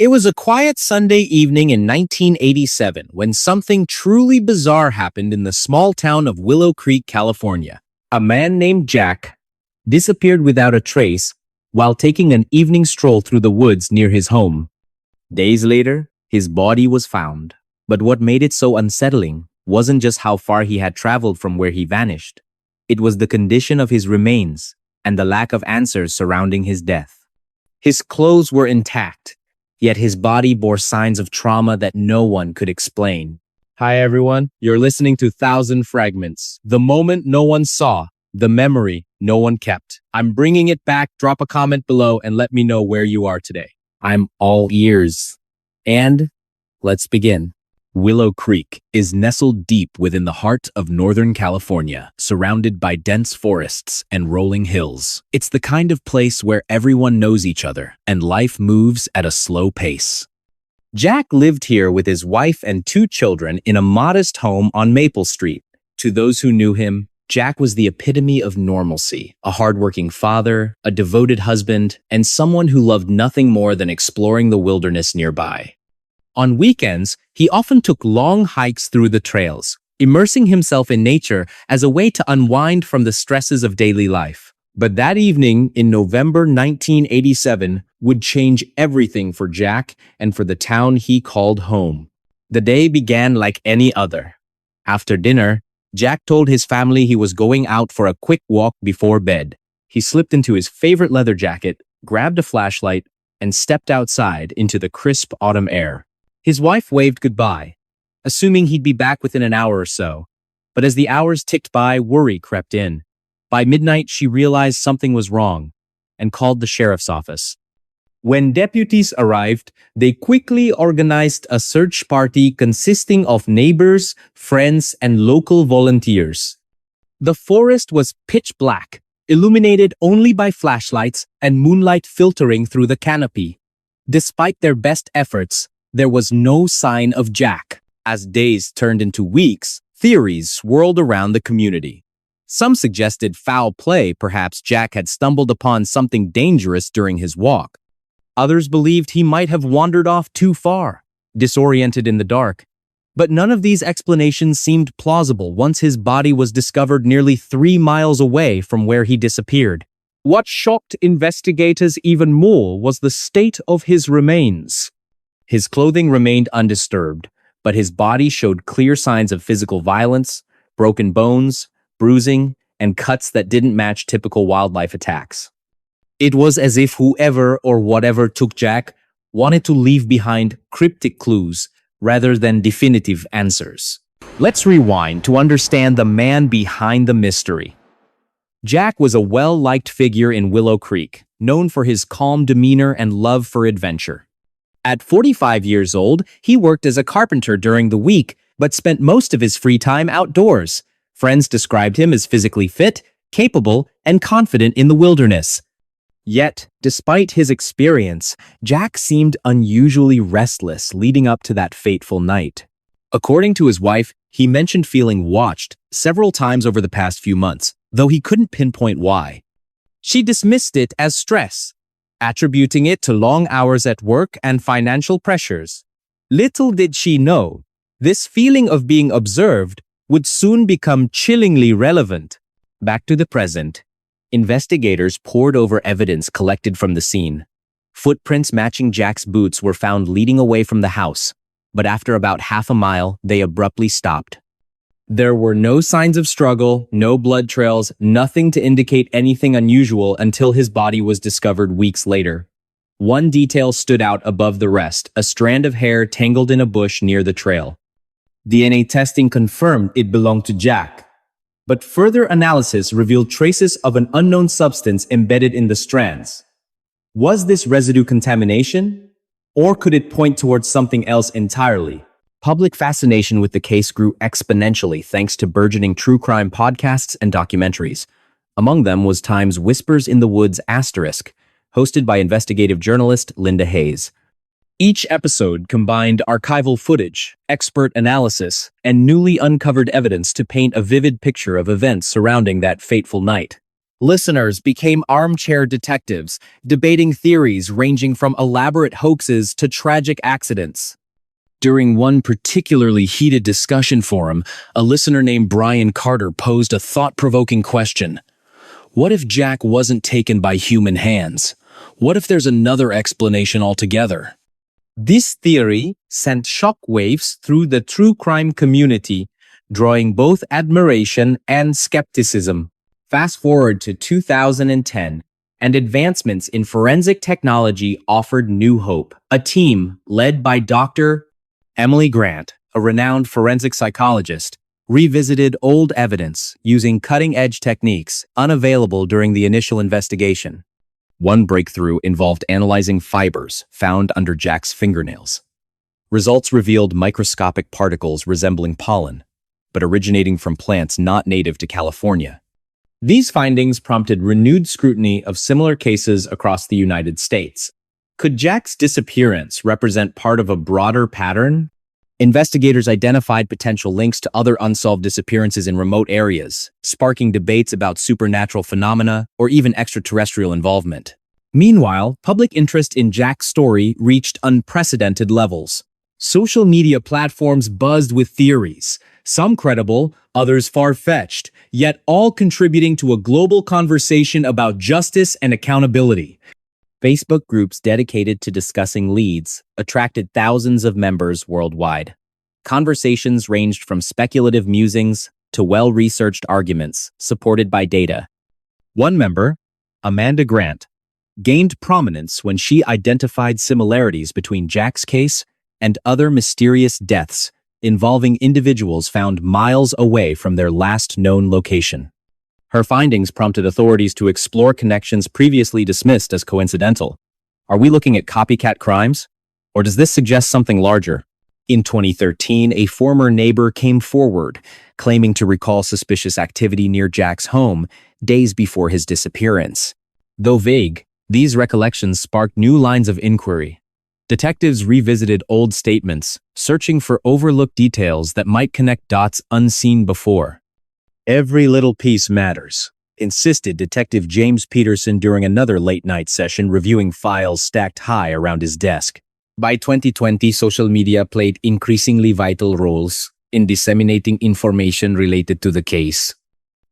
It was a quiet Sunday evening in 1987 when something truly bizarre happened in the small town of Willow Creek, California. A man named Jack disappeared without a trace while taking an evening stroll through the woods near his home. Days later, his body was found. But what made it so unsettling wasn't just how far he had traveled from where he vanished. It was the condition of his remains and the lack of answers surrounding his death. His clothes were intact, yet his body bore signs of trauma that no one could explain. Hi everyone, you're listening to Thousand Fragments. The moment no one saw, the memory no one kept. I'm bringing it back. Drop a comment below and let me know where you are today. I'm all ears. And let's begin. Willow Creek is nestled deep within the heart of Northern California, surrounded by dense forests and rolling hills. It's the kind of place where everyone knows each other and life moves at a slow pace. Jack lived here with his wife and 2 children in a modest home on Maple Street. To those who knew him, Jack was the epitome of normalcy, a hardworking father, a devoted husband, and someone who loved nothing more than exploring the wilderness nearby. On weekends, he often took long hikes through the trails, immersing himself in nature as a way to unwind from the stresses of daily life. But that evening in November 1987 would change everything for Jack and for the town he called home. The day began like any other. After dinner, Jack told his family he was going out for a quick walk before bed. He slipped into his favorite leather jacket, grabbed a flashlight, and stepped outside into the crisp autumn air. His wife waved goodbye, assuming he'd be back within an hour or so. But as the hours ticked by, worry crept in. By midnight, she realized something was wrong and called the sheriff's office. When deputies arrived, they quickly organized a search party consisting of neighbors, friends, and local volunteers. The forest was pitch black, illuminated only by flashlights and moonlight filtering through the canopy. Despite their best efforts, there was no sign of Jack. As days turned into weeks, theories swirled around the community. Some suggested foul play, perhaps Jack had stumbled upon something dangerous during his walk. Others believed he might have wandered off too far, disoriented in the dark. But none of these explanations seemed plausible once his body was discovered nearly 3 miles away from where he disappeared. What shocked investigators even more was the state of his remains. His clothing remained undisturbed, but his body showed clear signs of physical violence, broken bones, bruising, and cuts that didn't match typical wildlife attacks. It was as if whoever or whatever took Jack wanted to leave behind cryptic clues rather than definitive answers. Let's rewind to understand the man behind the mystery. Jack was a well-liked figure in Willow Creek, known for his calm demeanor and love for adventure. At 45 years old, he worked as a carpenter during the week, but spent most of his free time outdoors. Friends described him as physically fit, capable, and confident in the wilderness. Yet, despite his experience, Jack seemed unusually restless leading up to that fateful night. According to his wife, he mentioned feeling watched several times over the past few months, though he couldn't pinpoint why. She dismissed it as stress, attributing it to long hours at work and financial pressures. Little did she know, this feeling of being observed would soon become chillingly relevant. Back to the present. Investigators pored over evidence collected from the scene. Footprints matching Jack's boots were found leading away from the house, but after about half a mile, they abruptly stopped. There were no signs of struggle, no blood trails, nothing to indicate anything unusual until his body was discovered weeks later. One detail stood out above the rest, a strand of hair tangled in a bush near the trail. DNA testing confirmed it belonged to Jack, but further analysis revealed traces of an unknown substance embedded in the strands. Was this residue contamination? Or could it point towards something else entirely? Public fascination with the case grew exponentially thanks to burgeoning true crime podcasts and documentaries. Among them was Time's Whispers in the Woods*, hosted by investigative journalist Linda Hayes. Each episode combined archival footage, expert analysis, and newly uncovered evidence to paint a vivid picture of events surrounding that fateful night. Listeners became armchair detectives, debating theories ranging from elaborate hoaxes to tragic accidents. During one particularly heated discussion forum, a listener named Brian Carter posed a thought-provoking question. What if Jack wasn't taken by human hands? What if there's another explanation altogether? This theory sent shockwaves through the true crime community, drawing both admiration and skepticism. Fast forward to 2010, and advancements in forensic technology offered new hope. A team led by Dr. Emily Grant, a renowned forensic psychologist, revisited old evidence using cutting-edge techniques unavailable during the initial investigation. One breakthrough involved analyzing fibers found under Jack's fingernails. Results revealed microscopic particles resembling pollen, but originating from plants not native to California. These findings prompted renewed scrutiny of similar cases across the United States. Could Jack's disappearance represent part of a broader pattern? Investigators identified potential links to other unsolved disappearances in remote areas, sparking debates about supernatural phenomena or even extraterrestrial involvement. Meanwhile, public interest in Jack's story reached unprecedented levels. Social media platforms buzzed with theories, some credible, others far-fetched, yet all contributing to a global conversation about justice and accountability. Facebook groups dedicated to discussing leads attracted thousands of members worldwide. Conversations ranged from speculative musings to well-researched arguments supported by data. One member, Amanda Grant, gained prominence when she identified similarities between Jack's case and other mysterious deaths involving individuals found miles away from their last known location. Her findings prompted authorities to explore connections previously dismissed as coincidental. Are we looking at copycat crimes? Or does this suggest something larger? In 2013, a former neighbor came forward, claiming to recall suspicious activity near Jack's home days before his disappearance. Though vague, these recollections sparked new lines of inquiry. Detectives revisited old statements, searching for overlooked details that might connect dots unseen before. Every little piece matters, insisted Detective James Peterson during another late-night session reviewing files stacked high around his desk. By 2020, social media played increasingly vital roles in disseminating information related to the case.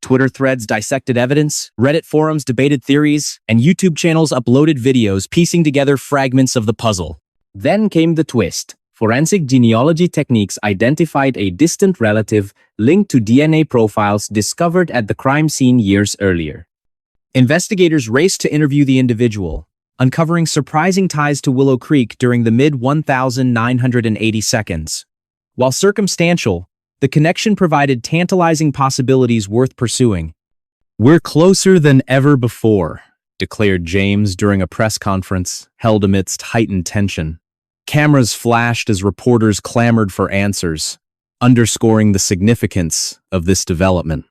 Twitter threads dissected evidence, Reddit forums debated theories, and YouTube channels uploaded videos piecing together fragments of the puzzle. Then came the twist. Forensic genealogy techniques identified a distant relative linked to DNA profiles discovered at the crime scene years earlier. Investigators raced to interview the individual, uncovering surprising ties to Willow Creek during the mid-1980 seconds. While circumstantial, the connection provided tantalizing possibilities worth pursuing. "We're closer than ever before," declared James during a press conference held amidst heightened tension. Cameras flashed as reporters clamored for answers, underscoring the significance of this development.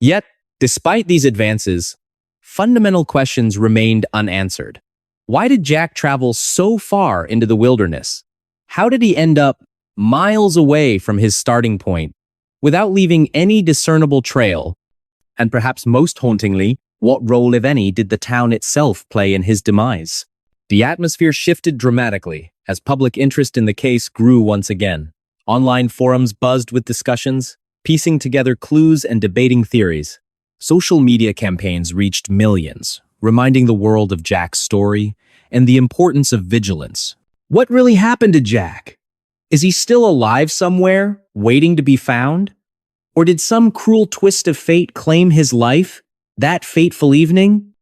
Yet, despite these advances, fundamental questions remained unanswered. Why did Jack travel so far into the wilderness? How did he end up miles away from his starting point without leaving any discernible trail? And perhaps most hauntingly, what role, if any, did the town itself play in his demise? The atmosphere shifted dramatically as public interest in the case grew once again. Online forums buzzed with discussions, piecing together clues and debating theories. Social media campaigns reached millions, reminding the world of Jack's story and the importance of vigilance. What really happened to Jack? Is he still alive somewhere, waiting to be found? Or did some cruel twist of fate claim his life that fateful evening?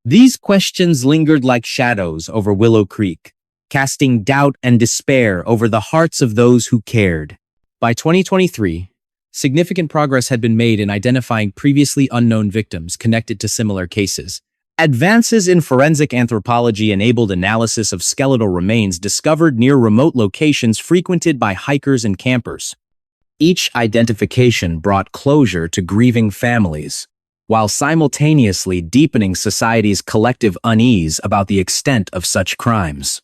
These questions lingered like shadows over Willow Creek, casting doubt and despair over the hearts of those who cared. By 2023, significant progress had been made in identifying previously unknown victims connected to similar cases. Advances in forensic anthropology enabled analysis of skeletal remains discovered near remote locations frequented by hikers and campers. Each identification brought closure to grieving families, while simultaneously deepening society's collective unease about the extent of such crimes.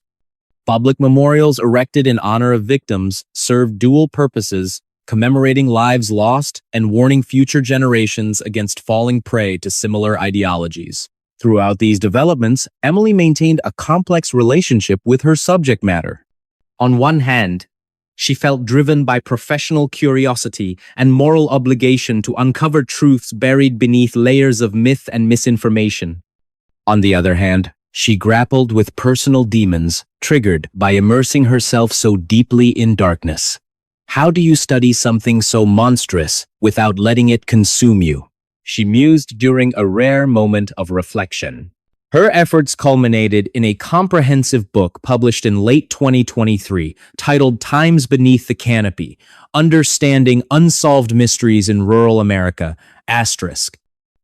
Public memorials erected in honor of victims served dual purposes, commemorating lives lost and warning future generations against falling prey to similar ideologies. Throughout these developments, Emily maintained a complex relationship with her subject matter. On one hand, she felt driven by professional curiosity and moral obligation to uncover truths buried beneath layers of myth and misinformation. On the other hand, she grappled with personal demons triggered by immersing herself so deeply in darkness. How do you study something so monstrous without letting it consume you? She mused during a rare moment of reflection. Her efforts culminated in a comprehensive book published in late 2023 titled Times Beneath the Canopy, Understanding Unsolved Mysteries in Rural America, **.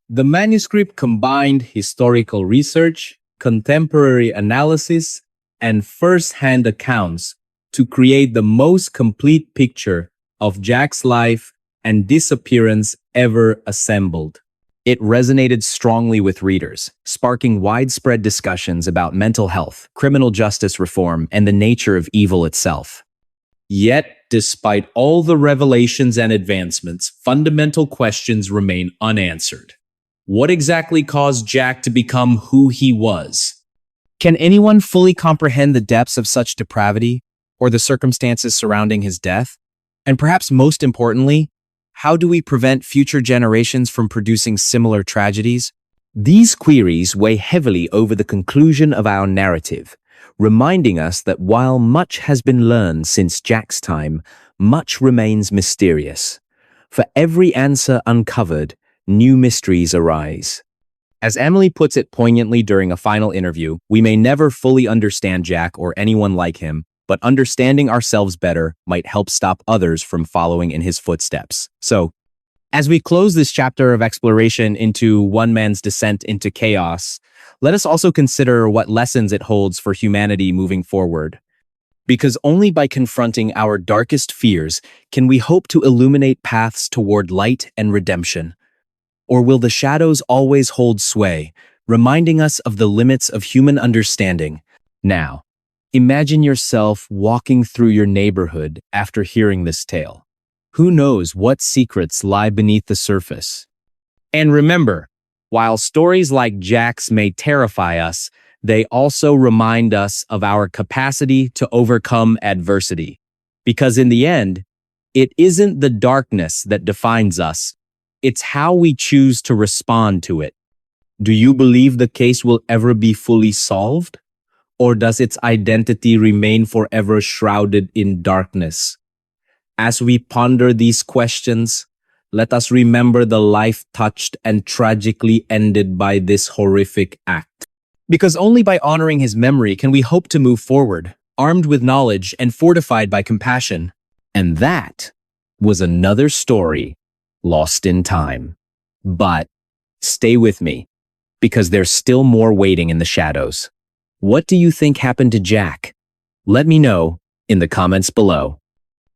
The manuscript combined historical research, contemporary analysis, and first-hand accounts to create the most complete picture of Jack's life and disappearance ever assembled. It resonated strongly with readers, sparking widespread discussions about mental health, criminal justice reform, and the nature of evil itself. Yet, despite all the revelations and advancements, fundamental questions remain unanswered. What exactly caused Jack to become who he was? Can anyone fully comprehend the depths of such depravity or the circumstances surrounding his death? And perhaps most importantly, how do we prevent future generations from producing similar tragedies? These queries weigh heavily over the conclusion of our narrative, reminding us that while much has been learned since Jack's time, much remains mysterious. For every answer uncovered, new mysteries arise. As Emily puts it poignantly during a final interview, we may never fully understand Jack or anyone like him, but understanding ourselves better might help stop others from following in his footsteps. So, as we close this chapter of exploration into one man's descent into chaos, let us also consider what lessons it holds for humanity moving forward. Because only by confronting our darkest fears can we hope to illuminate paths toward light and redemption. Or will the shadows always hold sway, reminding us of the limits of human understanding? Now, imagine yourself walking through your neighborhood after hearing this tale. Who knows what secrets lie beneath the surface? And remember, while stories like Jack's may terrify us, they also remind us of our capacity to overcome adversity. Because in the end, it isn't the darkness that defines us, it's how we choose to respond to it. Do you believe the case will ever be fully solved? Or does its identity remain forever shrouded in darkness? As we ponder these questions, let us remember the life touched and tragically ended by this horrific act. Because only by honoring his memory can we hope to move forward, armed with knowledge and fortified by compassion. And that was another story lost in time. But stay with me, because there's still more waiting in the shadows. What do you think happened to Jack? Let me know in the comments below.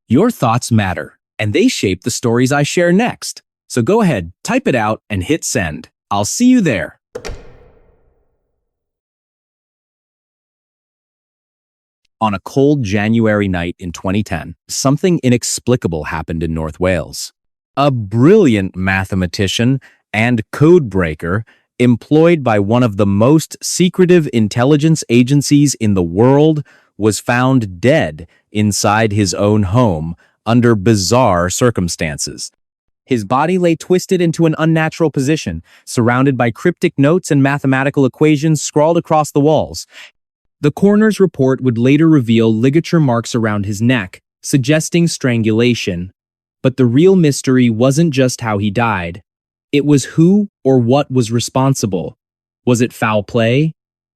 Your thoughts matter, and they shape the stories I share next. So go ahead, type it out, and hit send. I'll see you there. On a cold January night in 2010, something inexplicable happened in North Wales. A brilliant mathematician and code breaker employed by one of the most secretive intelligence agencies in the world was found dead inside his own home under bizarre circumstances. His body lay twisted into an unnatural position, surrounded by cryptic notes and mathematical equations scrawled across the walls. The coroner's report would later reveal ligature marks around his neck, suggesting strangulation. But the real mystery wasn't just how he died. It was who or what was responsible. Was it foul play?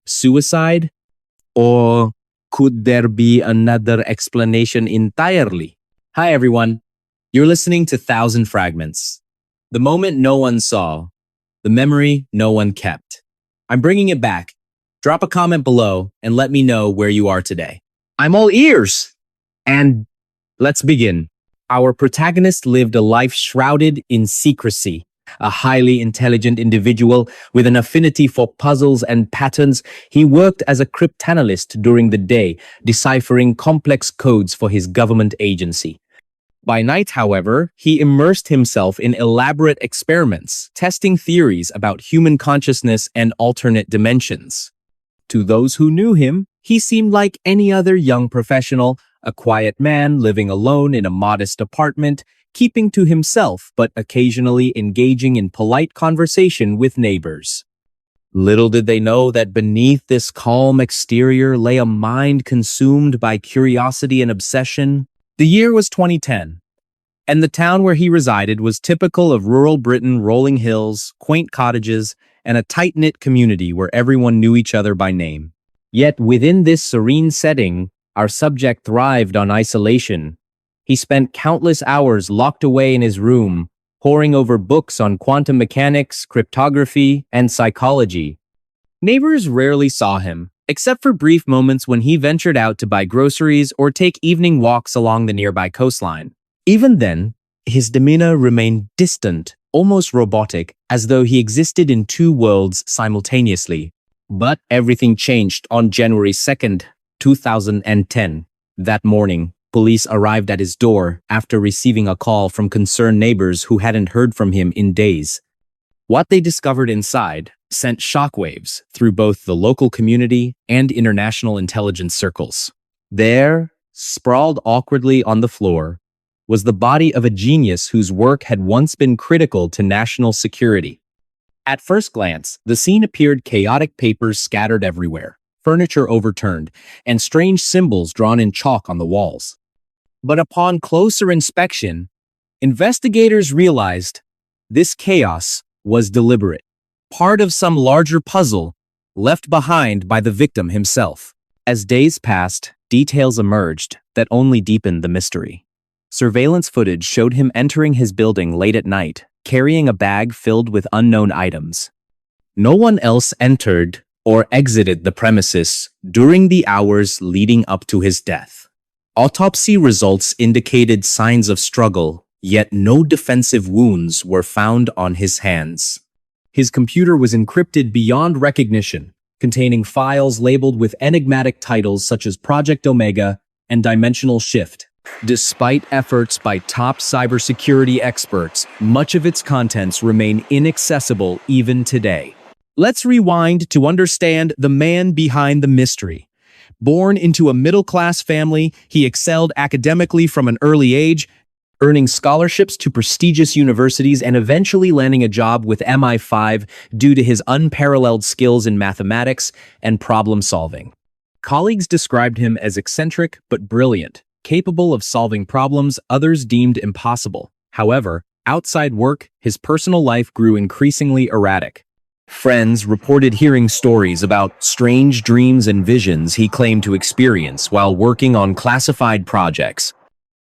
Suicide? Or could there be another explanation entirely? Hi everyone. You're listening to Thousand Fragments. The moment no one saw, the memory no one kept. I'm bringing it back. Drop a comment below and let me know where you are today. I'm all ears. And let's begin. Our protagonist lived a life shrouded in secrecy. A highly intelligent individual with an affinity for puzzles and patterns, he worked as a cryptanalyst during the day, deciphering complex codes for his government agency. By night, however, he immersed himself in elaborate experiments, testing theories about human consciousness and alternate dimensions. To those who knew him, he seemed like any other young professional, a quiet man living alone in a modest apartment, keeping to himself but occasionally engaging in polite conversation with neighbors. Little did they know that beneath this calm exterior lay a mind consumed by curiosity and obsession. The year was 2010, and the town where he resided was typical of rural Britain: rolling hills, quaint cottages, and a tight-knit community where everyone knew each other by name. Yet within this serene setting, our subject thrived on isolation. He spent countless hours locked away in his room, poring over books on quantum mechanics, cryptography, and psychology. Neighbors rarely saw him, except for brief moments when he ventured out to buy groceries or take evening walks along the nearby coastline. Even then, his demeanor remained distant, almost robotic, as though he existed in two worlds simultaneously. But everything changed on January 2nd, 2010. That morning, police arrived at his door after receiving a call from concerned neighbors who hadn't heard from him in days. What they discovered inside sent shockwaves through both the local community and international intelligence circles. There, sprawled awkwardly on the floor, was the body of a genius whose work had once been critical to national security. At first glance, the scene appeared chaotic: papers scattered everywhere, furniture overturned, and strange symbols drawn in chalk on the walls. But upon closer inspection, investigators realized this chaos was deliberate, part of some larger puzzle left behind by the victim himself. As days passed, details emerged that only deepened the mystery. Surveillance footage showed him entering his building late at night, carrying a bag filled with unknown items. No one else entered or exited the premises during the hours leading up to his death. Autopsy results indicated signs of struggle, yet no defensive wounds were found on his hands. His computer was encrypted beyond recognition, containing files labeled with enigmatic titles such as Project Omega and Dimensional Shift. Despite efforts by top cybersecurity experts, much of its contents remain inaccessible even today. Let's rewind to understand the man behind the mystery. Born into a middle-class family, he excelled academically from an early age, earning scholarships to prestigious universities and eventually landing a job with MI5 due to his unparalleled skills in mathematics and problem-solving. Colleagues described him as eccentric but brilliant, capable of solving problems others deemed impossible. However, outside work, his personal life grew increasingly erratic. Friends reported hearing stories about strange dreams and visions he claimed to experience while working on classified projects.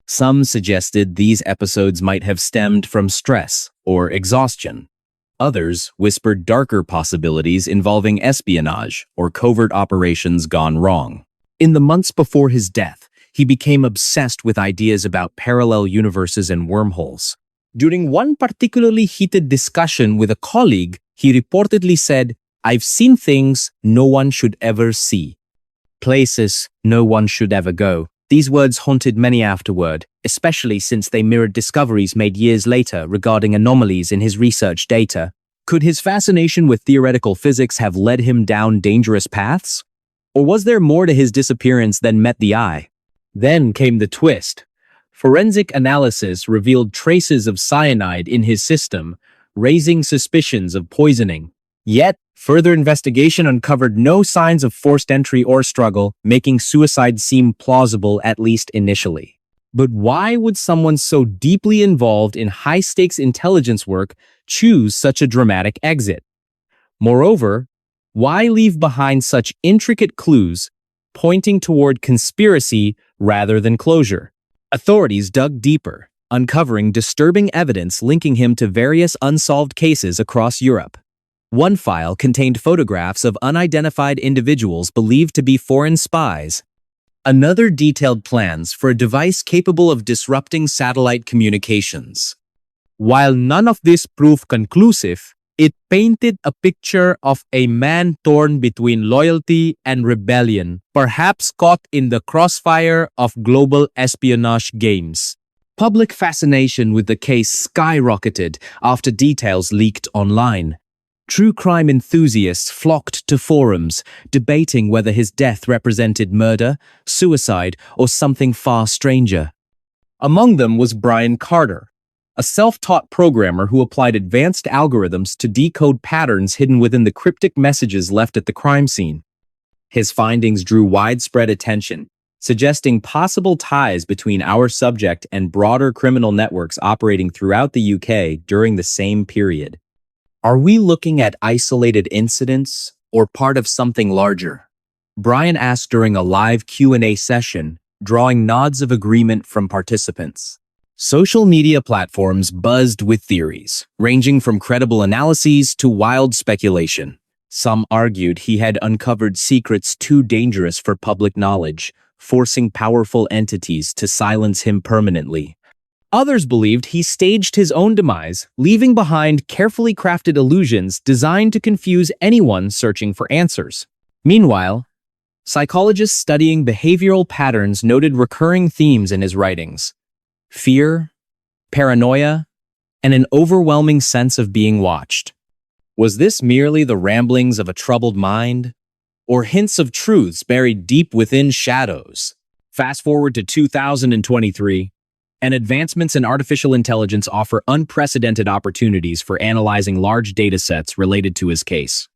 Some suggested these episodes might have stemmed from stress or exhaustion. Others whispered darker possibilities involving espionage or covert operations gone wrong. In the months before his death, he became obsessed with ideas about parallel universes and wormholes. During one particularly heated discussion with a colleague, he reportedly said, "I've seen things no one should ever see. Places no one should ever go." These words haunted many afterward, especially since they mirrored discoveries made years later regarding anomalies in his research data. Could his fascination with theoretical physics have led him down dangerous paths? Or was there more to his disappearance than met the eye? Then came the twist. Forensic analysis revealed traces of cyanide in his system, raising suspicions of poisoning. Yet, further investigation uncovered no signs of forced entry or struggle, making suicide seem plausible at least initially. But why would someone so deeply involved in high-stakes intelligence work choose such a dramatic exit? Moreover, why leave behind such intricate clues pointing toward conspiracy rather than closure? Authorities dug deeper, uncovering disturbing evidence linking him to various unsolved cases across Europe. One file contained photographs of unidentified individuals believed to be foreign spies. Another detailed plans for a device capable of disrupting satellite communications. While none of this proved conclusive, it painted a picture of a man torn between loyalty and rebellion, perhaps caught in the crossfire of global espionage games. Public fascination with the case skyrocketed after details leaked online. True crime enthusiasts flocked to forums, debating whether his death represented murder, suicide, or something far stranger. Among them was Brian Carter, a self-taught programmer who applied advanced algorithms to decode patterns hidden within the cryptic messages left at the crime scene. His findings drew widespread attention, suggesting possible ties between our subject and broader criminal networks operating throughout the UK during the same period. Are we looking at isolated incidents or part of something larger? Brian asked during a live Q&A session, drawing nods of agreement from participants. Social media platforms buzzed with theories, ranging from credible analyses to wild speculation. Some argued he had uncovered secrets too dangerous for public knowledge, forcing powerful entities to silence him permanently. Others believed he staged his own demise, leaving behind carefully crafted illusions designed to confuse anyone searching for answers. Meanwhile, psychologists studying behavioral patterns noted recurring themes in his writings: fear, paranoia, and an overwhelming sense of being watched. Was this merely the ramblings of a troubled mind, or hints of truths buried deep within shadows? Fast forward to 2023, and advancements in artificial intelligence offer unprecedented opportunities for analyzing large datasets related to his case.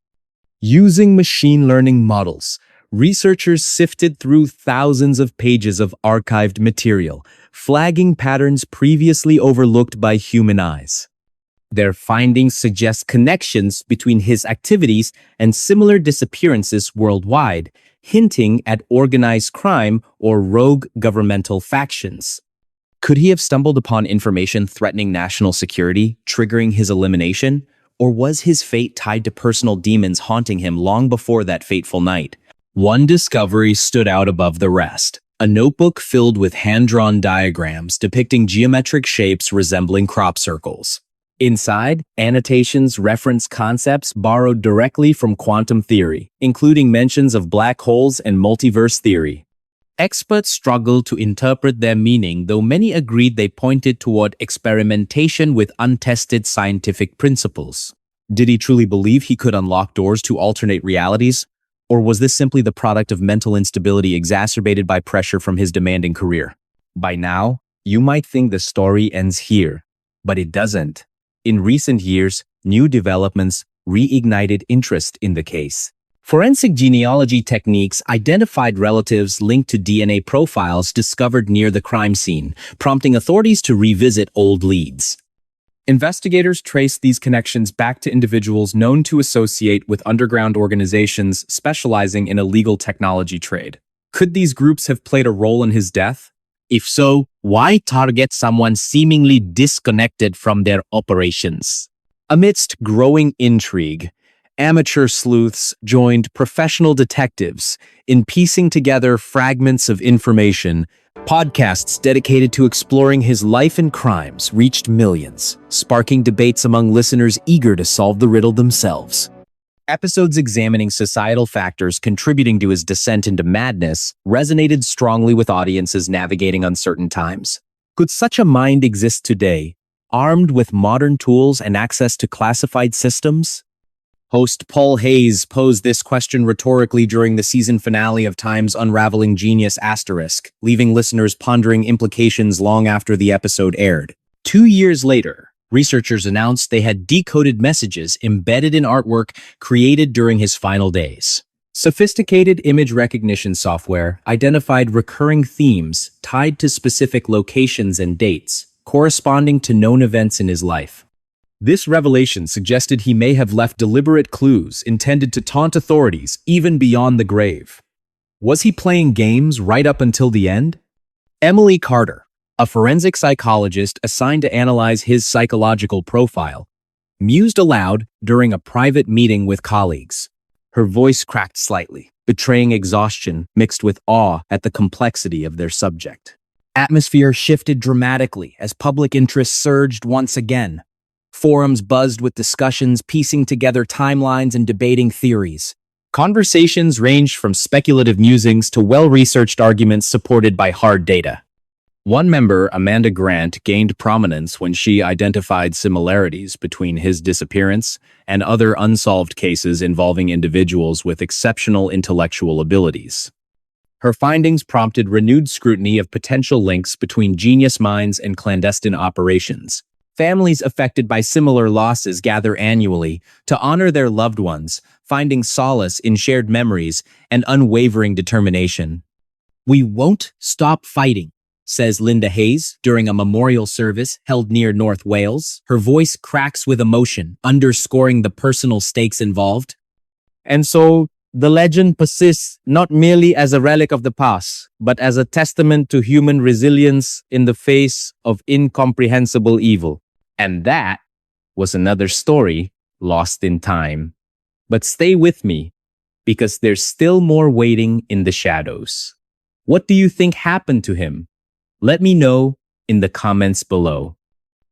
Using machine learning models, researchers sifted through thousands of pages of archived material, flagging patterns previously overlooked by human eyes. Their findings suggest connections between his activities and similar disappearances worldwide, hinting at organized crime or rogue governmental factions. Could he have stumbled upon information threatening national security, triggering his elimination? Or was his fate tied to personal demons haunting him long before that fateful night? One discovery stood out above the rest: a notebook filled with hand-drawn diagrams depicting geometric shapes resembling crop circles. Inside, annotations reference concepts borrowed directly from quantum theory, including mentions of black holes and multiverse theory. Experts struggled to interpret their meaning, though many agreed they pointed toward experimentation with untested scientific principles. Did he truly believe he could unlock doors to alternate realities? Or was this simply the product of mental instability exacerbated by pressure from his demanding career? By now, you might think the story ends here, but it doesn't. In recent years, new developments reignited interest in the case. Forensic genealogy techniques identified relatives linked to DNA profiles discovered near the crime scene, prompting authorities to revisit old leads. Investigators traced these connections back to individuals known to associate with underground organizations specializing in illegal technology trade. Could these groups have played a role in his death? If so, why target someone seemingly disconnected from their operations? Amidst growing intrigue, amateur sleuths joined professional detectives in piecing together fragments of information. Podcasts dedicated to exploring his life and crimes reached millions, sparking debates among listeners eager to solve the riddle themselves. Episodes examining societal factors contributing to his descent into madness resonated strongly with audiences navigating uncertain times. Could such a mind exist today, armed with modern tools and access to classified systems? Host Paul Hayes posed this question rhetorically during the season finale of Time's Unraveling Genius *, leaving listeners pondering implications long after the episode aired. 2 years later, researchers announced they had decoded messages embedded in artwork created during his final days. Sophisticated image recognition software identified recurring themes tied to specific locations and dates, corresponding to known events in his life. This revelation suggested he may have left deliberate clues intended to taunt authorities even beyond the grave. Was he playing games right up until the end? Emily Carter, a forensic psychologist assigned to analyze his psychological profile, mused aloud during a private meeting with colleagues. Her voice cracked slightly, betraying exhaustion mixed with awe at the complexity of their subject. Atmosphere shifted dramatically as public interest surged once again. Forums buzzed with discussions piecing together timelines and debating theories. Conversations ranged from speculative musings to well-researched arguments supported by hard data. One member, Amanda Grant, gained prominence when she identified similarities between his disappearance and other unsolved cases involving individuals with exceptional intellectual abilities. Her findings prompted renewed scrutiny of potential links between genius minds and clandestine operations. Families affected by similar losses gather annually to honor their loved ones, finding solace in shared memories and unwavering determination. "We won't stop fighting," says Linda Hayes during a memorial service held near North Wales. Her voice cracks with emotion, underscoring the personal stakes involved. And so, the legend persists not merely as a relic of the past, but as a testament to human resilience in the face of incomprehensible evil. And that was another story lost in time. But stay with me, because there's still more waiting in the shadows. What do you think happened to him? Let me know in the comments below.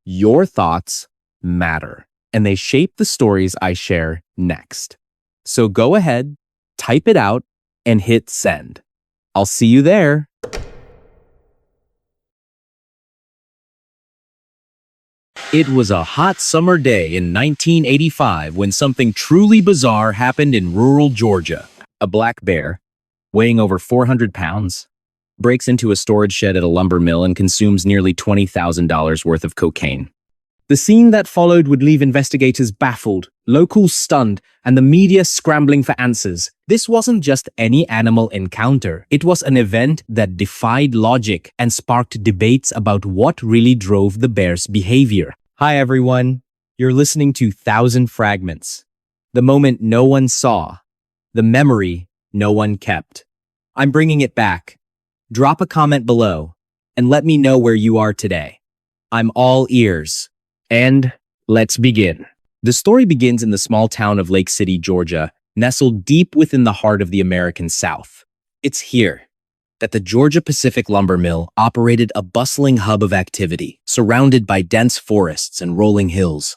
Your thoughts matter, and they shape the stories I share next. So go ahead, type it out, and hit send. I'll see you there. It was a hot summer day in 1985 when something truly bizarre happened in rural Georgia. A black bear, weighing over 400 pounds, breaks into a storage shed at a lumber mill and consumes nearly $20,000 worth of cocaine. The scene that followed would leave investigators baffled, locals stunned, and the media scrambling for answers. This wasn't just any animal encounter. It was an event that defied logic and sparked debates about what really drove the bear's behavior. Hi everyone, you're listening to Thousand Fragments. The moment no one saw, the memory no one kept. I'm bringing it back. Drop a comment below and let me know where you are today. I'm all ears. And let's begin. The story begins in the small town of Lake City, Georgia, nestled deep within the heart of the American South. It's here that the Georgia Pacific Lumber Mill operated a bustling hub of activity, surrounded by dense forests and rolling hills.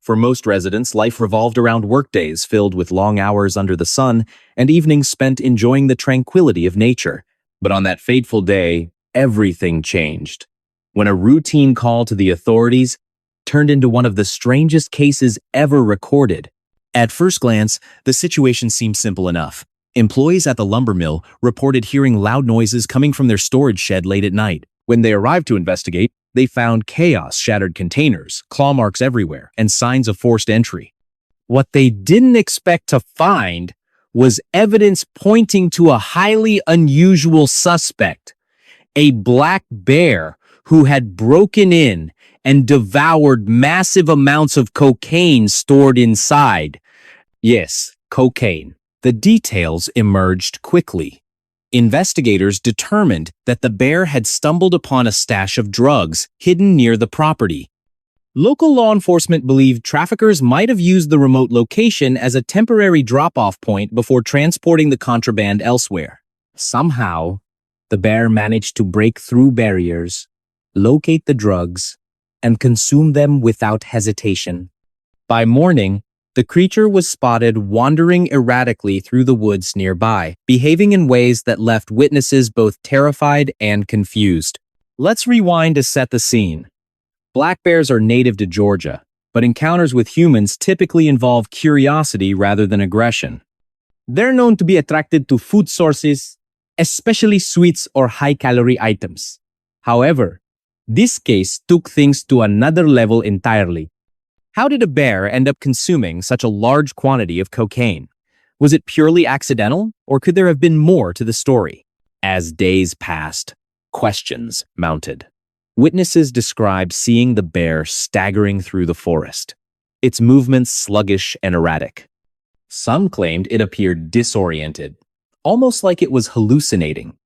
For most residents, life revolved around workdays filled with long hours under the sun and evenings spent enjoying the tranquility of nature. But on that fateful day, everything changed. When a routine call to the authorities turned into one of the strangest cases ever recorded. At first glance, the situation seemed simple enough. Employees at the lumber mill reported hearing loud noises coming from their storage shed late at night. When they arrived to investigate, they found chaos, shattered containers, claw marks everywhere, and signs of forced entry. What they didn't expect to find was evidence pointing to a highly unusual suspect, a black bear who had broken in and devoured massive amounts of cocaine stored inside. Yes, cocaine. The details emerged quickly. Investigators determined that the bear had stumbled upon a stash of drugs hidden near the property. Local law enforcement believed traffickers might have used the remote location as a temporary drop-off point before transporting the contraband elsewhere. Somehow, the bear managed to break through barriers, locate the drugs, and consume them without hesitation. By morning, the creature was spotted wandering erratically through the woods nearby, behaving in ways that left witnesses both terrified and confused. Let's rewind to set the scene. Black bears are native to Georgia, but encounters with humans typically involve curiosity rather than aggression. They're known to be attracted to food sources, especially sweets or high-calorie items. However, this case took things to another level entirely. How did a bear end up consuming such a large quantity of cocaine? Was it purely accidental, or could there have been more to the story? As days passed, questions mounted. Witnesses described seeing the bear staggering through the forest, its movements sluggish and erratic. Some claimed it appeared disoriented, almost like it was hallucinating.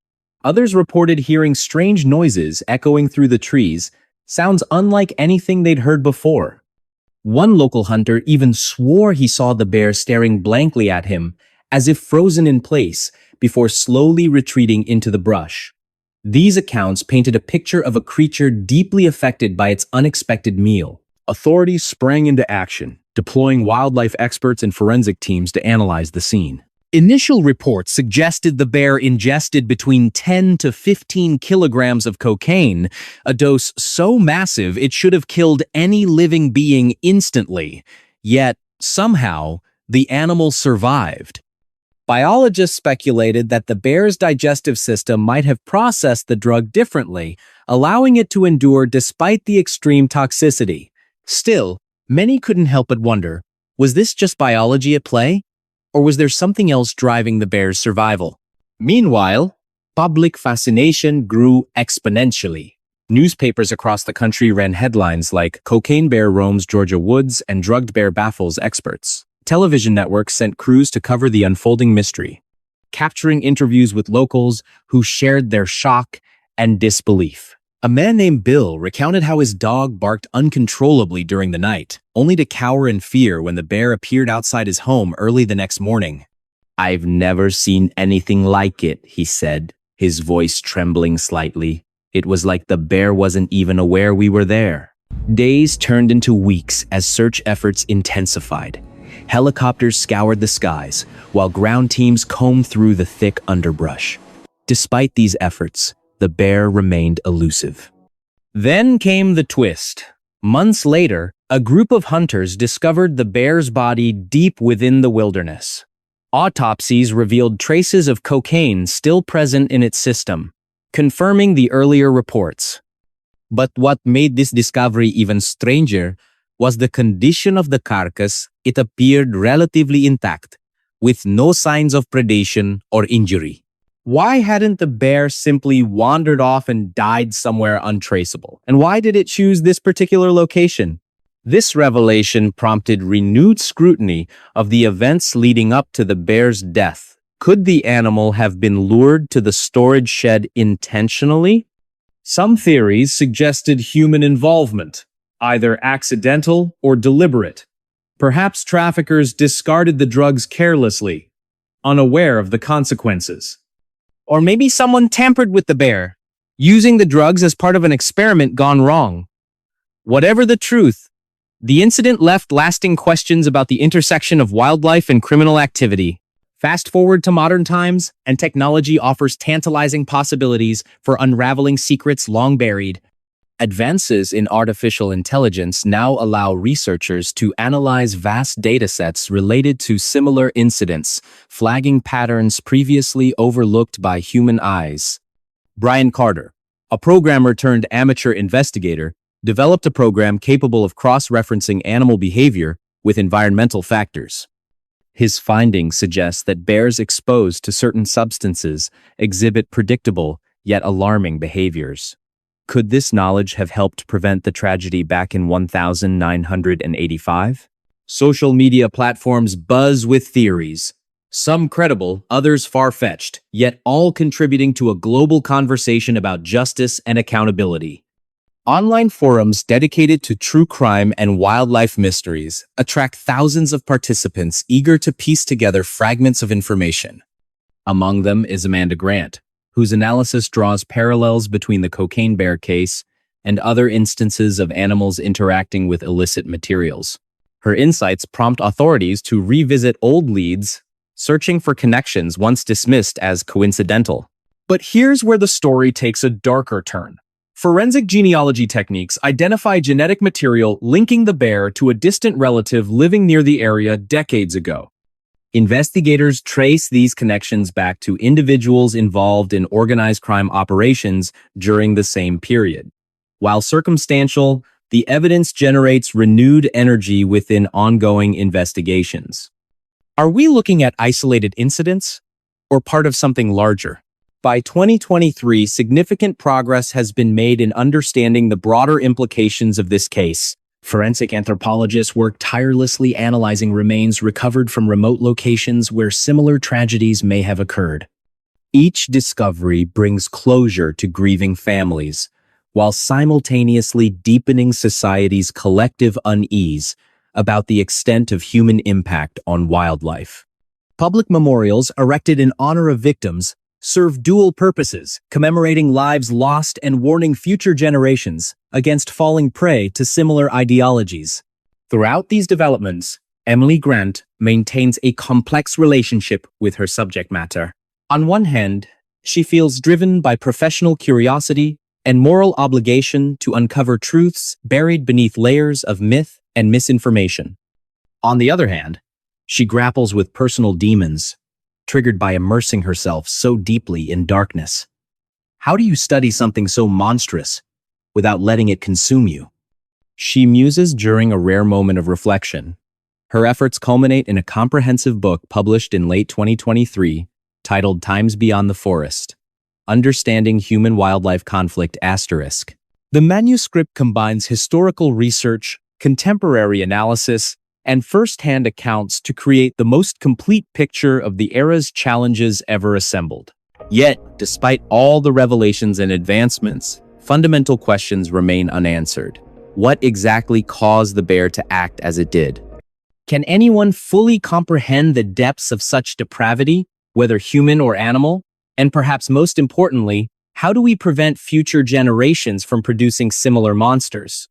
Others reported hearing strange noises echoing through the trees, sounds unlike anything they'd heard before. One local hunter even swore he saw the bear staring blankly at him, as if frozen in place, before slowly retreating into the brush. These accounts painted a picture of a creature deeply affected by its unexpected meal. Authorities sprang into action, deploying wildlife experts and forensic teams to analyze the scene. Initial reports suggested the bear ingested between 10 to 15 kilograms of cocaine, a dose so massive it should have killed any living being instantly. Yet, somehow, the animal survived. Biologists speculated that the bear's digestive system might have processed the drug differently, allowing it to endure despite the extreme toxicity. Still, many couldn't help but wonder, was this just biology at play? Or was there something else driving the bear's survival? Meanwhile, public fascination grew exponentially. Newspapers across the country ran headlines like "Cocaine Bear Roams Georgia Woods" and "Drugged Bear Baffles Experts." Television networks sent crews to cover the unfolding mystery, capturing interviews with locals who shared their shock and disbelief. A man named Bill recounted how his dog barked uncontrollably during the night, only to cower in fear when the bear appeared outside his home early the next morning. "I've never seen anything like it," he said, his voice trembling slightly. "It was like the bear wasn't even aware we were there." Days turned into weeks as search efforts intensified. Helicopters scoured the skies, while ground teams combed through the thick underbrush. Despite these efforts, the bear remained elusive. Then came the twist. Months later, a group of hunters discovered the bear's body deep within the wilderness. Autopsies revealed traces of cocaine still present in its system, confirming the earlier reports. But what made this discovery even stranger was the condition of the carcass. It appeared relatively intact, with no signs of predation or injury. Why hadn't the bear simply wandered off and died somewhere untraceable? And why did it choose this particular location? This revelation prompted renewed scrutiny of the events leading up to the bear's death. Could the animal have been lured to the storage shed intentionally? Some theories suggested human involvement, either accidental or deliberate. Perhaps traffickers discarded the drugs carelessly, unaware of the consequences. Or maybe someone tampered with the bear, using the drugs as part of an experiment gone wrong. Whatever the truth, the incident left lasting questions about the intersection of wildlife and criminal activity. Fast forward to modern times, and technology offers tantalizing possibilities for unraveling secrets long buried. Advances in artificial intelligence now allow researchers to analyze vast datasets related to similar incidents, flagging patterns previously overlooked by human eyes. Brian Carter, a programmer turned amateur investigator, developed a program capable of cross-referencing animal behavior with environmental factors. His findings suggest that bears exposed to certain substances exhibit predictable yet alarming behaviors. Could this knowledge have helped prevent the tragedy back in 1985? Social media platforms buzz with theories, some credible, others far-fetched, yet all contributing to a global conversation about justice and accountability. Online forums dedicated to true crime and wildlife mysteries attract thousands of participants eager to piece together fragments of information. Among them is Amanda Grant, whose analysis draws parallels between the cocaine bear case and other instances of animals interacting with illicit materials. Her insights prompt authorities to revisit old leads, searching for connections once dismissed as coincidental. But here's where the story takes a darker turn. Forensic genealogy techniques identify genetic material linking the bear to a distant relative living near the area decades ago. Investigators trace these connections back to individuals involved in organized crime operations during the same period. While circumstantial, the evidence generates renewed energy within ongoing investigations. Are we looking at isolated incidents or part of something larger? By 2023, significant progress has been made in understanding the broader implications of this case. Forensic anthropologists work tirelessly analyzing remains recovered from remote locations where similar tragedies may have occurred. Each discovery brings closure to grieving families, while simultaneously deepening society's collective unease about the extent of human impact on wildlife. Public memorials erected in honor of victims serve dual purposes, commemorating lives lost and warning future generations against falling prey to similar ideologies. Throughout these developments, Emily Grant, maintains a complex relationship with her subject matter. On one hand, she feels driven by professional curiosity and moral obligation to uncover truths buried beneath layers of myth and misinformation. On the other hand, she grapples with personal demons, triggered by immersing herself so deeply in darkness. How do you study something so monstrous without letting it consume you? She muses during a rare moment of reflection. Her efforts culminate in a comprehensive book published in late 2023 titled Times Beyond the Forest: Understanding Human-Wildlife Conflict *. The manuscript combines historical research, contemporary analysis, and first-hand accounts to create the most complete picture of the era's challenges ever assembled. Yet, despite all the revelations and advancements, fundamental questions remain unanswered. What exactly caused the bear to act as it did? Can anyone fully comprehend the depths of such depravity, whether human or animal? And perhaps most importantly, how do we prevent future generations from producing similar monsters?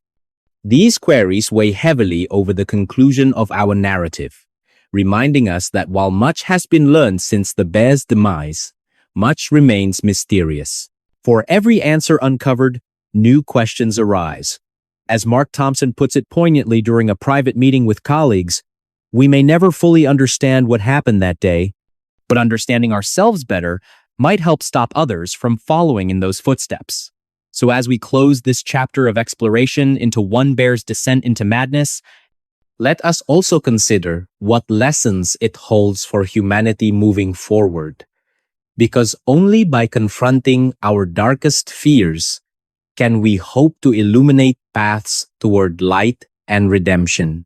These queries weigh heavily over the conclusion of our narrative, reminding us that while much has been learned since the bear's demise, much remains mysterious. For every answer uncovered, new questions arise. As Mark Thompson puts it poignantly during a private meeting with colleagues, we may never fully understand what happened that day, but understanding ourselves better might help stop others from following in those footsteps. So as we close this chapter of exploration into one bear's descent into madness, let us also consider what lessons it holds for humanity moving forward. Because only by confronting our darkest fears can we hope to illuminate paths toward light and redemption.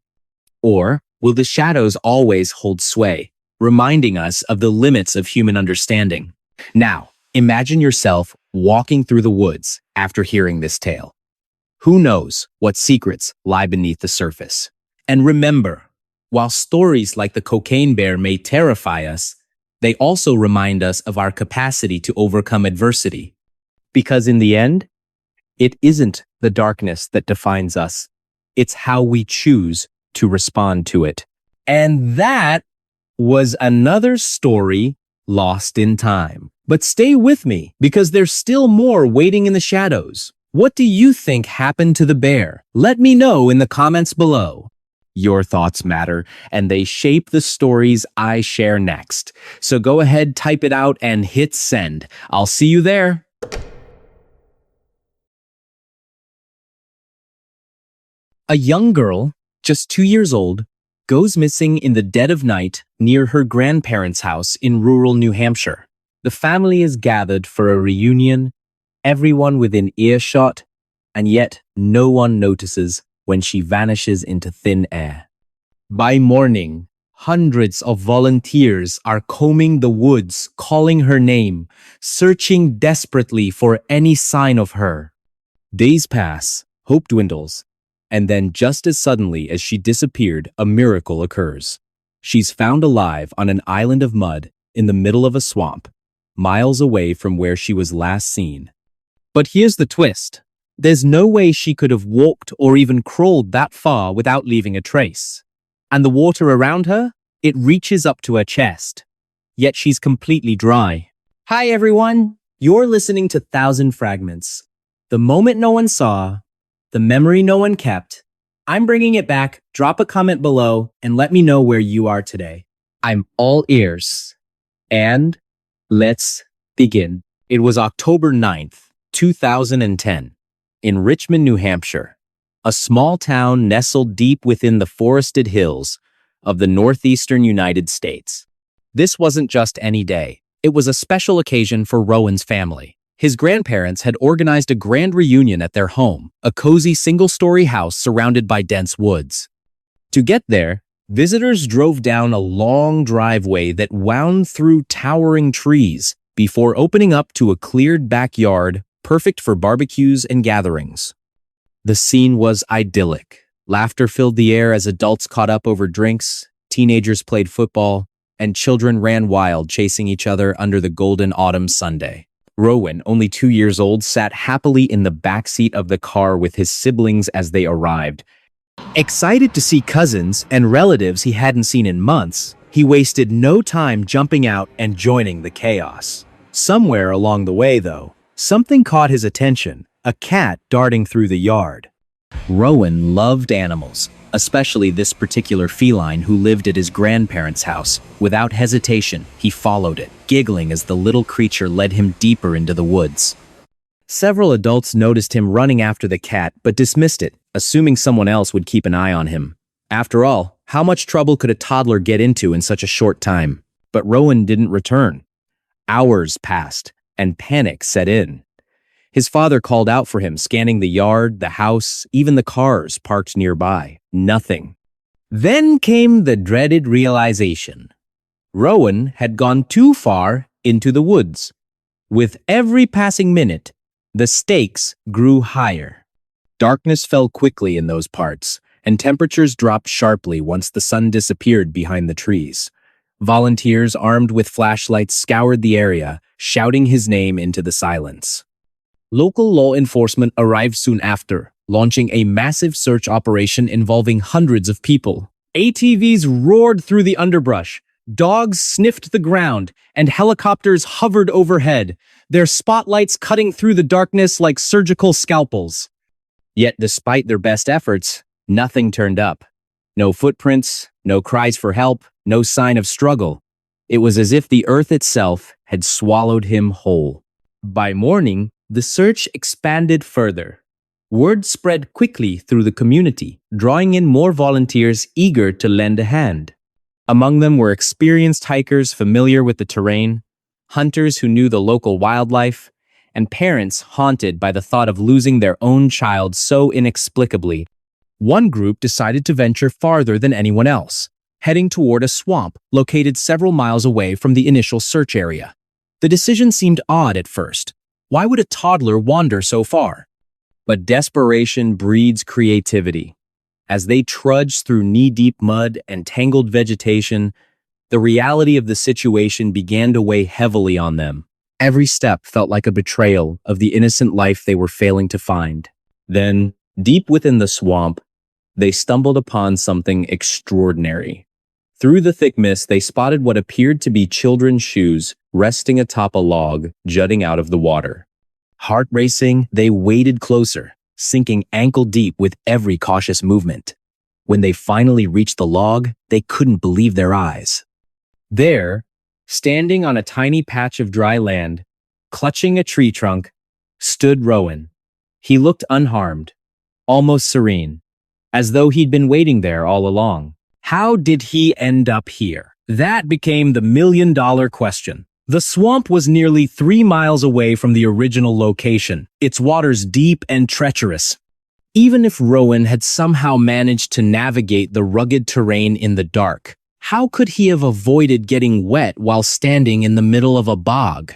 Or will the shadows always hold sway, reminding us of the limits of human understanding? Now, imagine yourself walking through the woods after hearing this tale. Who knows what secrets lie beneath the surface? And remember, while stories like the cocaine bear may terrify us, they also remind us of our capacity to overcome adversity. Because in the end, it isn't the darkness that defines us. It's how we choose to respond to it. And that was another story lost in time. But stay with me, because there's still more waiting in the shadows. What do you think happened to the bear? Let me know in the comments below. Your thoughts matter, and they shape the stories I share next. So go ahead, type it out, and hit send. I'll see you there. A young girl, just 2 years old, goes missing in the dead of night near her grandparents' house in rural New Hampshire. The family is gathered for a reunion, everyone within earshot, and yet no one notices when she vanishes into thin air. By morning, hundreds of volunteers are combing the woods, calling her name, searching desperately for any sign of her. Days pass, hope dwindles, and then just as suddenly as she disappeared, a miracle occurs. She's found alive on an island of mud in the middle of a swamp, miles away from where she was last seen. But here's the twist. There's no way she could have walked or even crawled that far without leaving a trace. And the water around her? It reaches up to her chest. Yet she's completely dry. Hi everyone! You're listening to Thousand Fragments. The moment no one saw, the memory no one kept. I'm bringing it back. Drop a comment below and let me know where you are today. I'm all ears. And let's begin. It was October 9th, 2010, in Richmond, New Hampshire, a small town nestled deep within the forested hills of the northeastern United States. This wasn't just any day. It was a special occasion for Rowan's family. His grandparents had organized a grand reunion at their home, a cozy single-story house surrounded by dense woods. To get there, visitors drove down a long driveway that wound through towering trees before opening up to a cleared backyard perfect for barbecues and gatherings. The scene was idyllic. Laughter filled the air as adults caught up over drinks, teenagers played football, and children ran wild chasing each other under the golden autumn Sunday. Rowan, only 2 years old, sat happily in the backseat of the car with his siblings as they arrived, Excited to see cousins and relatives he hadn't seen in months, he wasted no time jumping out and joining the chaos. Somewhere along the way, though, something caught his attention, a cat darting through the yard. Rowan loved animals, especially this particular feline who lived at his grandparents' house. Without hesitation, he followed it, giggling as the little creature led him deeper into the woods. Several adults noticed him running after the cat but dismissed it, assuming someone else would keep an eye on him. After all, how much trouble could a toddler get into in such a short time? But Rowan didn't return. Hours passed, and panic set in. His father called out for him, scanning the yard, the house, even the cars parked nearby. Nothing. Then came the dreaded realization. Rowan had gone too far into the woods. With every passing minute, the stakes grew higher. Darkness fell quickly in those parts, and temperatures dropped sharply once the sun disappeared behind the trees. Volunteers armed with flashlights scoured the area, shouting his name into the silence. Local law enforcement arrived soon after, launching a massive search operation involving hundreds of people. ATVs roared through the underbrush, dogs sniffed the ground, and helicopters hovered overhead, their spotlights cutting through the darkness like surgical scalpels. Yet despite their best efforts, nothing turned up. No footprints, no cries for help, no sign of struggle. It was as if the earth itself had swallowed him whole. By morning, the search expanded further. Word spread quickly through the community, drawing in more volunteers eager to lend a hand. Among them were experienced hikers familiar with the terrain, hunters who knew the local wildlife, and parents haunted by the thought of losing their own child so inexplicably. One group decided to venture farther than anyone else, heading toward a swamp located several miles away from the initial search area. The decision seemed odd at first. Why would a toddler wander so far? But desperation breeds creativity. As they trudged through knee-deep mud and tangled vegetation, the reality of the situation began to weigh heavily on them. Every step felt like a betrayal of the innocent life they were failing to find. Then, deep within the swamp, they stumbled upon something extraordinary. Through the thick mist, they spotted what appeared to be children's shoes resting atop a log jutting out of the water. Heart racing, they waded closer, sinking ankle-deep with every cautious movement. When they finally reached the log, they couldn't believe their eyes. There, standing on a tiny patch of dry land, clutching a tree trunk, stood Rowan. He looked unharmed, almost serene, as though he'd been waiting there all along. How did he end up here? That became the million-dollar question. The swamp was nearly 3 miles away from the original location, its waters deep and treacherous. Even if Rowan had somehow managed to navigate the rugged terrain in the dark, how could he have avoided getting wet while standing in the middle of a bog?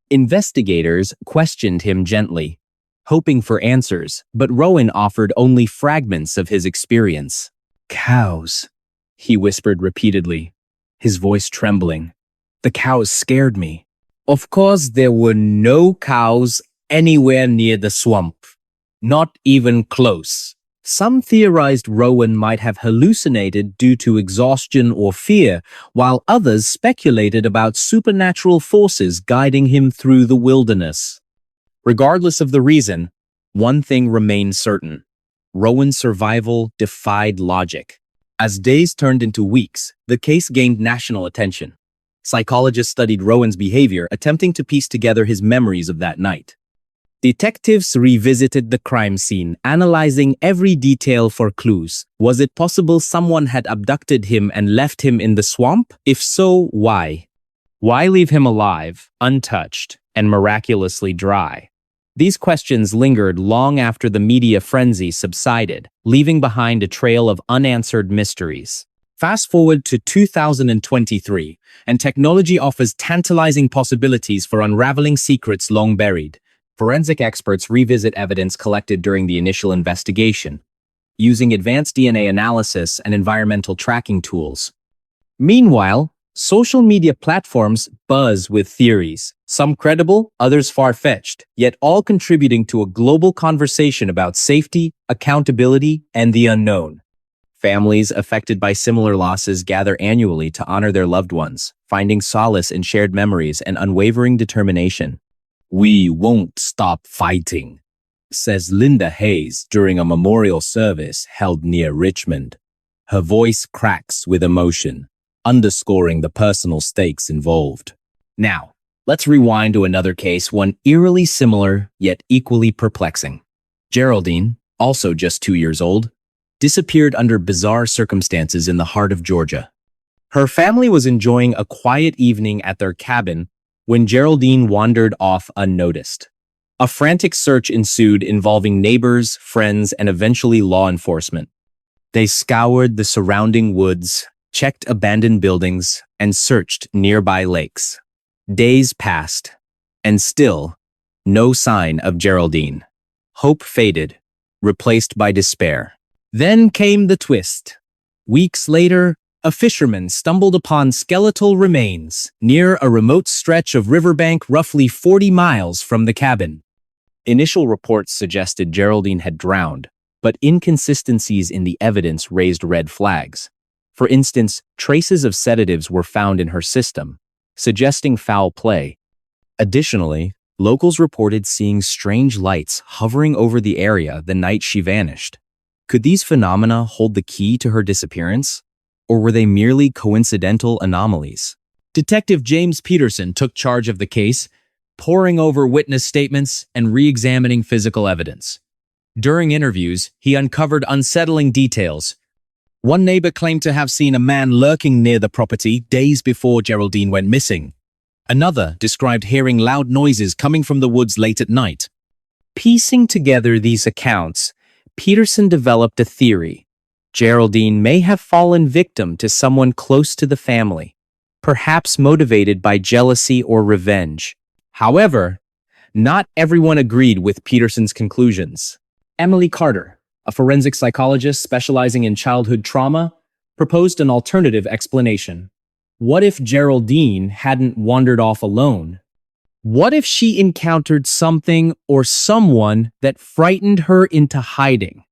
Investigators questioned him gently, hoping for answers, but Rowan offered only fragments of his experience. "Cows," he whispered repeatedly, his voice trembling. "The cows scared me." Of course, there were no cows anywhere near the swamp. Not even close. Some theorized Rowan might have hallucinated due to exhaustion or fear, while others speculated about supernatural forces guiding him through the wilderness. Regardless of the reason, one thing remained certain. Rowan's survival defied logic. As days turned into weeks, the case gained national attention. Psychologists studied Rowan's behavior, attempting to piece together his memories of that night. Detectives revisited the crime scene, analyzing every detail for clues. Was it possible someone had abducted him and left him in the swamp? If so, why? Why leave him alive, untouched, and miraculously dry? These questions lingered long after the media frenzy subsided, leaving behind a trail of unanswered mysteries. Fast forward to 2023, and technology offers tantalizing possibilities for unraveling secrets long buried. Forensic experts revisit evidence collected during the initial investigation, using advanced DNA analysis and environmental tracking tools. Meanwhile, Social media platforms buzz with theories, some credible, others far-fetched, yet all contributing to a global conversation about safety, accountability, and the unknown. Families affected by similar losses gather annually to honor their loved ones, finding solace in shared memories and unwavering determination. "We won't stop fighting," says Linda Hayes during a memorial service held near Richmond. Her voice cracks with emotion, underscoring the personal stakes involved. Now, let's rewind to another case, one eerily similar yet equally perplexing. Geraldine, also just 2 years old, disappeared under bizarre circumstances in the heart of Georgia. Her family was enjoying a quiet evening at their cabin when Geraldine wandered off unnoticed. A frantic search ensued involving neighbors, friends, and eventually law enforcement. They scoured the surrounding woods, checked abandoned buildings, and searched nearby lakes. Days passed, and still, no sign of Geraldine. Hope faded, replaced by despair. Then came the twist. Weeks later, a fisherman stumbled upon skeletal remains near a remote stretch of riverbank roughly 40 miles from the cabin. Initial reports suggested Geraldine had drowned, but inconsistencies in the evidence raised red flags. For instance, traces of sedatives were found in her system, suggesting foul play. Additionally, locals reported seeing strange lights hovering over the area the night she vanished. Could these phenomena hold the key to her disappearance? Or were they merely coincidental anomalies? Detective James Peterson took charge of the case, poring over witness statements and re-examining physical evidence. During interviews, he uncovered unsettling details. One neighbor claimed to have seen a man lurking near the property days before Geraldine went missing. Another described hearing loud noises coming from the woods late at night. Piecing together these accounts, Peterson developed a theory. Geraldine may have fallen victim to someone close to the family, perhaps motivated by jealousy or revenge. However, not everyone agreed with Peterson's conclusions. Emily Carter, a forensic psychologist specializing in childhood trauma, proposed an alternative explanation. What if Geraldine hadn't wandered off alone? What if she encountered something or someone that frightened her into hiding?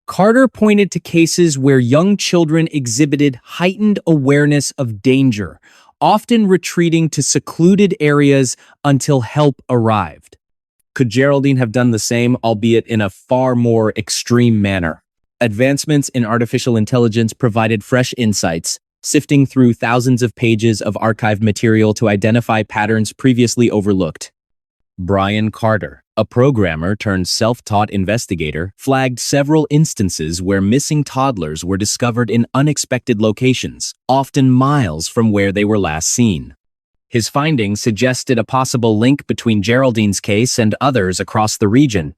Carter pointed to cases where young children exhibited heightened awareness of danger, often retreating to secluded areas until help arrived. Could Geraldine have done the same, albeit in a far more extreme manner? Advancements in artificial intelligence provided fresh insights, sifting through thousands of pages of archived material to identify patterns previously overlooked. Brian Carter, a programmer turned self-taught investigator, flagged several instances where missing toddlers were discovered in unexpected locations, often miles from where they were last seen. His findings suggested a possible link between Geraldine's case and others across the region.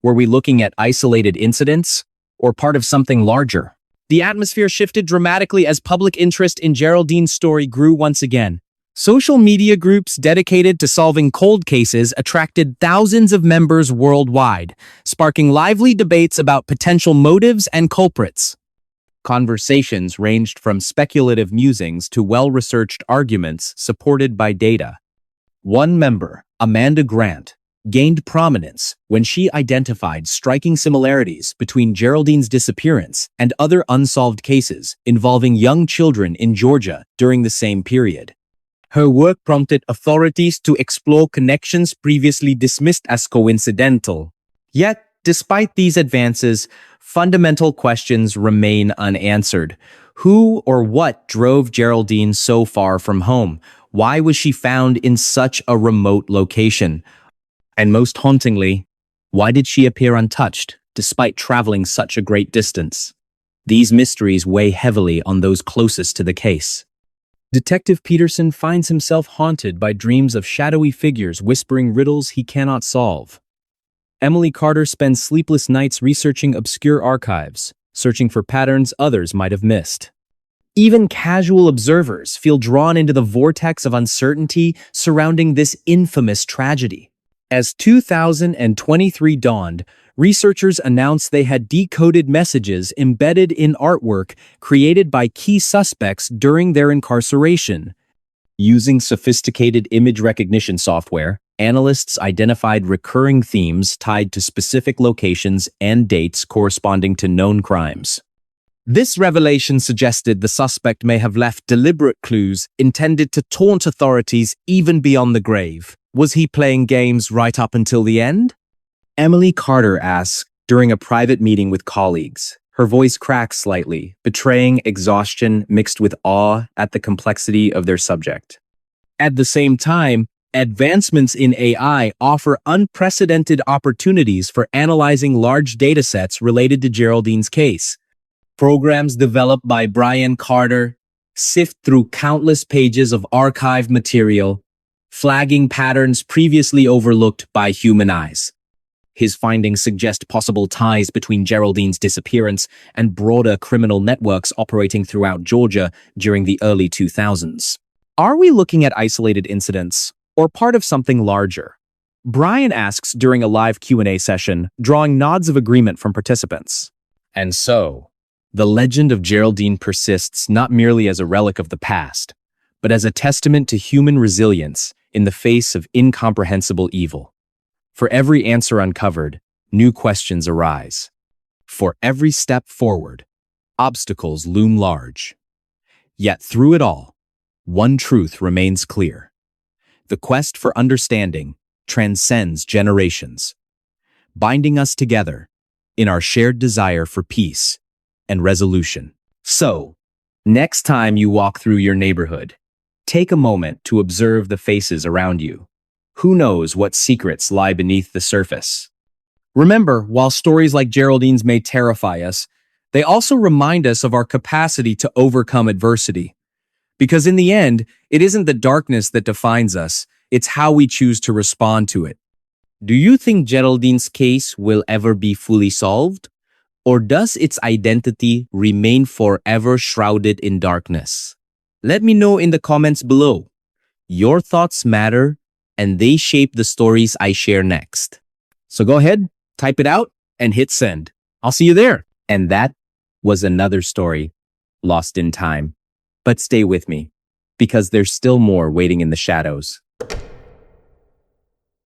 Were we looking at isolated incidents or part of something larger? The atmosphere shifted dramatically as public interest in Geraldine's story grew once again. Social media groups dedicated to solving cold cases attracted thousands of members worldwide, sparking lively debates about potential motives and culprits. Conversations ranged from speculative musings to well-researched arguments supported by data. One member, Amanda Grant, gained prominence when she identified striking similarities between Geraldine's disappearance and other unsolved cases involving young children in Georgia during the same period. Her work prompted authorities to explore connections previously dismissed as coincidental. Yet, despite these advances, fundamental questions remain unanswered. Who or what drove Geraldine so far from home? Why was she found in such a remote location? And most hauntingly, why did she appear untouched, despite traveling such a great distance? These mysteries weigh heavily on those closest to the case. Detective Peterson finds himself haunted by dreams of shadowy figures whispering riddles he cannot solve. Emily Carter spends sleepless nights researching obscure archives, searching for patterns others might have missed. Even casual observers feel drawn into the vortex of uncertainty surrounding this infamous tragedy. As 2023 dawned, Researchers announced they had decoded messages embedded in artwork created by key suspects during their incarceration. Using sophisticated image recognition software, analysts identified recurring themes tied to specific locations and dates corresponding to known crimes. This revelation suggested the suspect may have left deliberate clues intended to taunt authorities even beyond the grave. Was he playing games right up until the end? Emily Carter asked during a private meeting with colleagues. Her voice cracked slightly, betraying exhaustion mixed with awe at the complexity of their subject. At the same time, advancements in AI offer unprecedented opportunities for analyzing large datasets related to Geraldine's case. Programs developed by Brian Carter sift through countless pages of archived material, flagging patterns previously overlooked by human eyes. His findings suggest possible ties between Geraldine's disappearance and broader criminal networks operating throughout Georgia during the early 2000s. Are we looking at isolated incidents or part of something larger? Brian asks during a live Q&A session, drawing nods of agreement from participants. And so, the legend of Geraldine persists not merely as a relic of the past, but as a testament to human resilience in the face of incomprehensible evil. For every answer uncovered, new questions arise. For every step forward, obstacles loom large. Yet through it all, one truth remains clear. The quest for understanding transcends generations, binding us together in our shared desire for peace and resolution. So, next time you walk through your neighborhood, take a moment to observe the faces around you. Who knows what secrets lie beneath the surface? Remember, while stories like Geraldine's may terrify us, they also remind us of our capacity to overcome adversity. Because in the end, it isn't the darkness that defines us, it's how we choose to respond to it. Do you think Geraldine's case will ever be fully solved? Or does its identity remain forever shrouded in darkness? Let me know in the comments below. Your thoughts matter, and they shape the stories I share next. So go ahead, type it out, and hit send. I'll see you there. And that was another story lost in time. But stay with me, because there's still more waiting in the shadows.